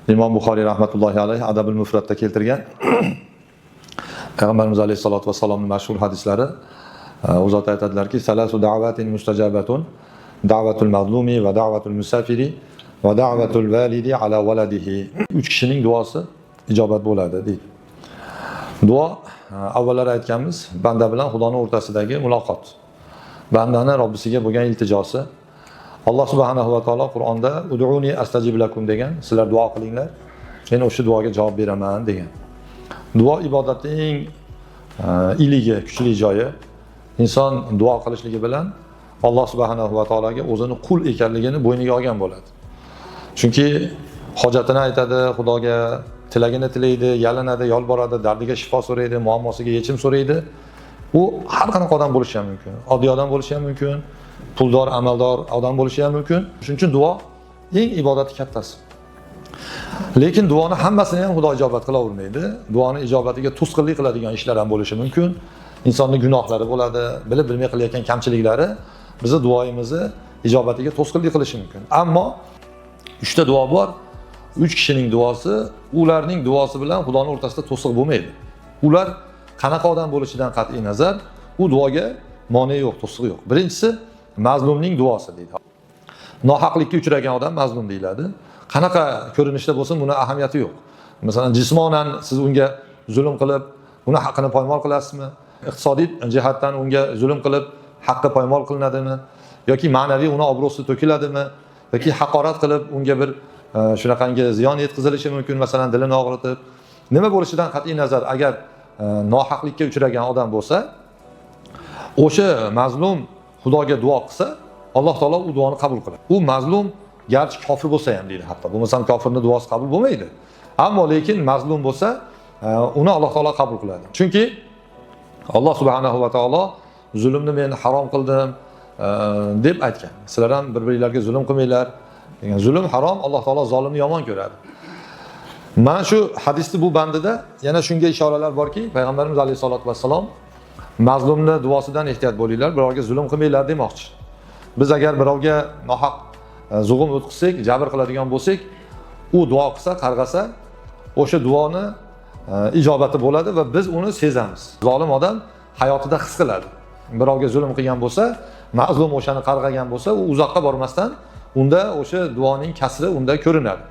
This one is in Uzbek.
Imom Buxoriy rahmatullohi alayhi Adabul Mufradda keltirgan Payg'ambarimiz alayhisolatu vassalomning mashhur hadislari. U zot aytadilarki, salasu da'vatin mustajabatun, da'vatul mazlumi va da'vatul musafiri va da'vatul validi ala waladihi. 3 kishining duosi ijobat bo'ladi deydi. Duo avvallar aytganmiz, banda bilan Xudoning o'rtasidagi muloqot. Bandani Robbisiga bo'lgan iltijosi. Alloh subhanahu va taolo Qur'onda ud'uni astajib lakum degan, sizlar duo qilinglar, men o'sha duoga javob beraman degan. Duo ibodatning iligi, kuchli joyi. Inson duo qilishligi bilan Alloh subhanahu va taologa o'zini qul ekanligini bo'yniga olgan bo'ladi. Chunki hojatini aytadi, Xudoga tilagini tilaydi, yalinadi, yolboradi, dardiga shifo so'raydi, muammosiga yechim so'raydi. U har qanaqa odam bo'lishi ham mumkin. Oddiy odam bo'lishi ham mumkin, puldor, amaldor odam bo'lishi ham mumkin. Shuning uchun duo eng ibodati kattasi. Lekin duoni hammasini ham Xudo ijobat qilavermaydi. Duoni ijobatiga to'sqinlik qiladigan ishlar ham bo'lishi mumkin. Insonning gunohlari bo'ladi, bilib-bilmay qilayotgan kamchiliklari bizni duoyimizni ijobatiga to'sqinlik qilishi mumkin. Ammo 3 ta duo bor. 3 kishining duosi, ularning duosi bilan Xudoning o'rtasida to'siq bo'lmaydi. Ular qanaqa odam bo'lishidan qat'iy nazar, u duoga mane yo'q, to'siq yo'q. Birinchisi mazlumning duosi deydi. Nohaqlikka uchragan odam mazlum deyiladi. Qanaqa ko'rinishda bo'lsin, buni ahamiyati yo'q. Masalan, jismonan siz unga zulm qilib, uni haqqini poymol qilasizmi? Iqtisodiy jihatdan unga zulm qilib, haqqi poymol qilinadimi? Yoki ma'naviy uni obro'si to'kiladimi? Yoki haqorat qilib, unga bir shunaqangi ziyon yetkazilishi mumkin, masalan, dilini og'ritib. Nima bo'lishidan qat'iy nazar, agar nohaqlikka uchragan odam bo'lsa, o'sha mazlum Xudoga duo qilsa, Alloh taolo u duoni qabul qiladi. U mazlum garchi kofir bo'lsa ham deydi, hatto bo'lmasam kofirning duosi qabul bo'lmaydi. Ammo lekin mazlum bo'lsa, uni Alloh taolo qabul qiladi. Chunki Alloh subhanahu va taolo zulmni men harom qildim deb aytgan. Sizlar ham bir-biringlarga zulm qilmanglar degan. Zulm harom, Alloh taolo zolimni yomon ko'radi. Mana shu hadisning bu bandida yana shunga ishoralar borki, Payg'ambarimiz alayhisolatu vassalom mazlumni duosidan ehtiyot bo'linglar, birovga zulm qilmanglar demoqchi. Biz agar birovga nohaq zug'um o'tkazsak, jabr qiladigan bo'lsak, u duo qilsa, qarg'asa, o'sha duoni ijobati bo'ladi va biz uni sezamiz. Zolim odam hayotida his qiladi. Birovga zulm qilgan bo'lsa, mazlum o'shani qarg'agan bo'lsa, u uzoqqa bormasdan unda o'sha duoning kasri unda ko'rinadi.